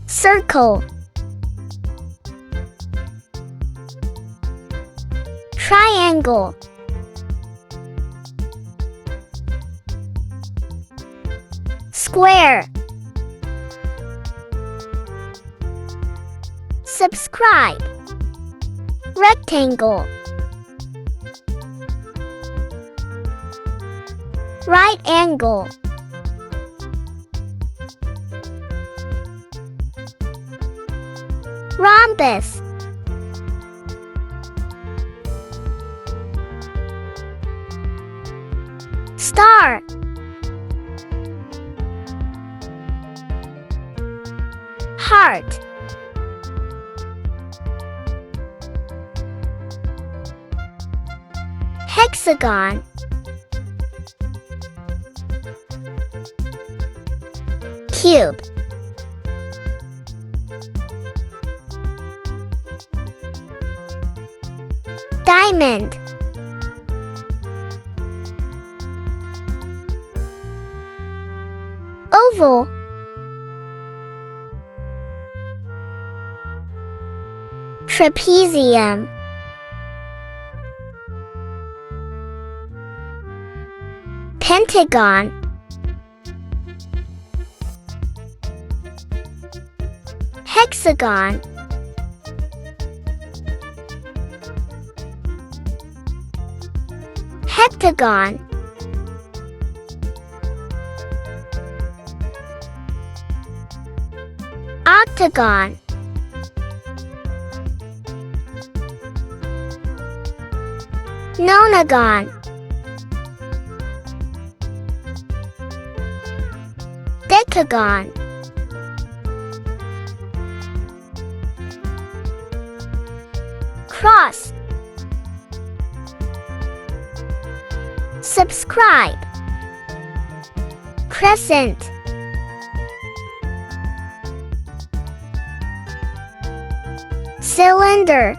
circle, triangle, square. Subscribe. Rectangle, right angle, rhombus, star, heart, hexagon, cube, diamond, oval, trapezium, pentagon, hexagon, heptagon, octagon, nonagon, decagon, cross. Subscribe. Crescent, cylinder,